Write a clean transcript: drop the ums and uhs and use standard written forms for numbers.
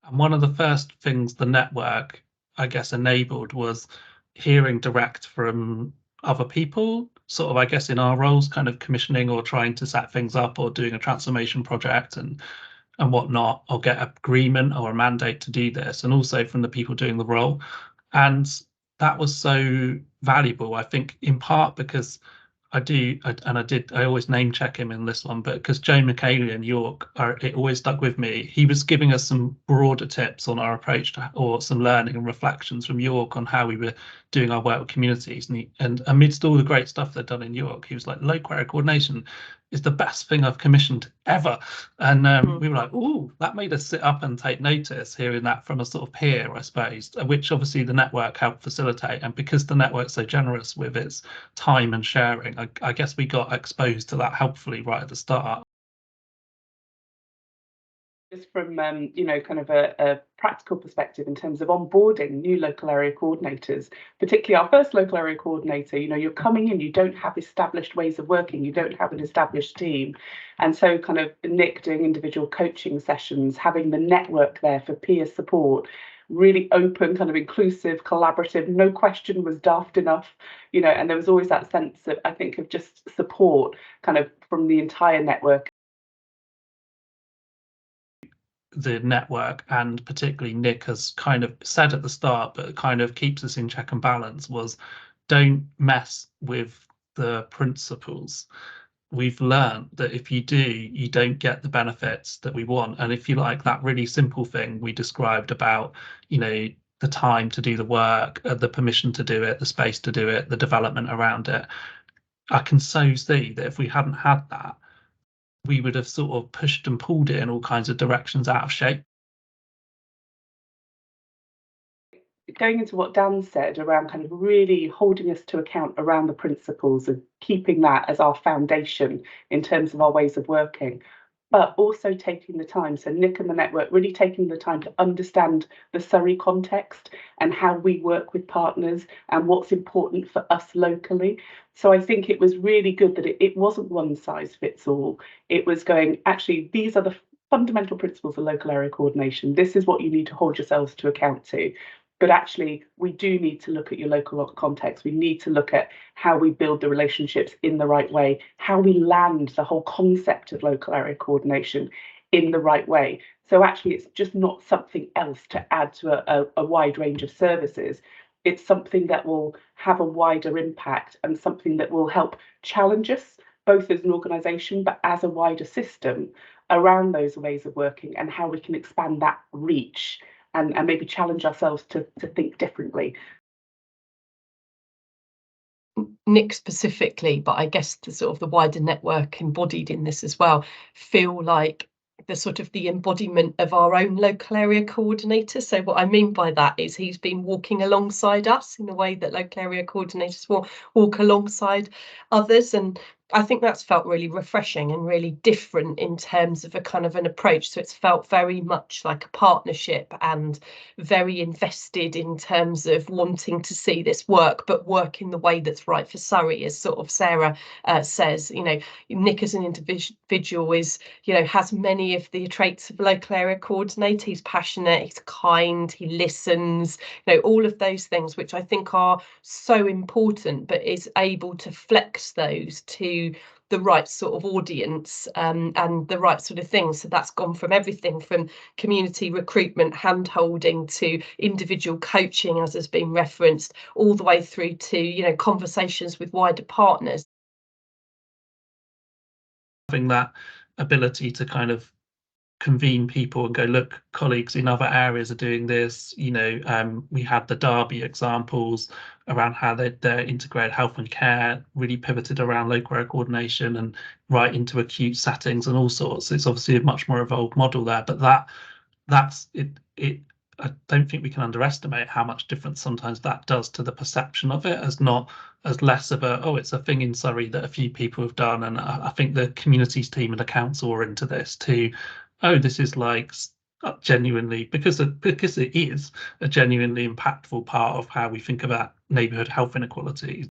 And one of the first things the network, I guess, enabled was hearing direct from other people, sort of, I guess, in our roles, kind of commissioning or trying to set things up or doing a transformation project and whatnot, or get agreement or a mandate to do this, and also from the people doing the role. And that was so valuable, I think, in part because I always name check him in this one, but because Joe McKaylee in York, it always stuck with me. He was giving us some broader tips on our approach to, or some learning and reflections from York on how we were doing our work with communities. And amidst all the great stuff they'd done in York, he was like, local area coordination is the best thing I've commissioned ever. And we were like, oh, that made us sit up and take notice, hearing that from a sort of peer, I suppose, which obviously the network helped facilitate. And because the network's so generous with its time and sharing, I guess we got exposed to that helpfully right at the start. Just from kind of a practical perspective in terms of onboarding new local area coordinators, particularly our first local area coordinator, you're coming in, you don't have established ways of working, you don't have an established team. And so kind of Nick doing individual coaching sessions, having the network there for peer support, really open, kind of inclusive, collaborative, no question was daft enough, and there was always that sense of, I think, of just support kind of from the entire network. The network, and particularly Nick has kind of said at the start, but kind of keeps us in check and balance, was don't mess with the principles. We've learned that if you do, you don't get the benefits that we want. And if you like that really simple thing we described about, the time to do the work, the permission to do it, the space to do it, the development around it, I can so see that if we hadn't had that, we would have sort of pushed and pulled it in all kinds of directions out of shape. Going into what Dan said around kind of really holding us to account around the principles and keeping that as our foundation in terms of our ways of working, but also taking the time. So Nick and the network really taking the time to understand the Surrey context and how we work with partners and what's important for us locally. So I think it was really good that it wasn't one size fits all. It was going, actually, these are the fundamental principles of local area coordination. This is what you need to hold yourselves to account to. But actually, we do need to look at your local context. We need to look at how we build the relationships in the right way, how we land the whole concept of local area coordination in the right way. So actually, it's just not something else to add to a wide range of services. It's something that will have a wider impact and something that will help challenge us, both as an organisation, but as a wider system around those ways of working and how we can expand that reach and maybe challenge ourselves to think differently. Nick specifically, but I guess the sort of the wider network embodied in this as well, feel like the sort of the embodiment of our own local area coordinator. So what I mean by that is he's been walking alongside us in the way that local area coordinators will walk alongside others. And I think that's felt really refreshing and really different in terms of a kind of an approach. So it's felt very much like a partnership and very invested in terms of wanting to see this work, but work in the way that's right for Surrey, as sort of Sarah says. Nick as an individual is, has many of the traits of a local area coordinator. He's passionate, he's kind, he listens, all of those things which I think are so important, but is able to flex those to the right sort of audience and the right sort of things. So that's gone from everything from community recruitment, hand-holding, to individual coaching, as has been referenced, all the way through to conversations with wider partners. Having that ability to kind of convene people and go, look, colleagues in other areas are doing this. We had the Derby examples around how they're integrated health and care, really pivoted around local area coordination and right into acute settings and all sorts. It's obviously a much more evolved model there, but that's it. I don't think we can underestimate how much difference sometimes that does to the perception of it, as not as less of it's a thing in Surrey that a few people have done. And I think the communities team and the council are into this too. This is like genuinely, because it is a genuinely impactful part of how we think about neighbourhood health inequalities.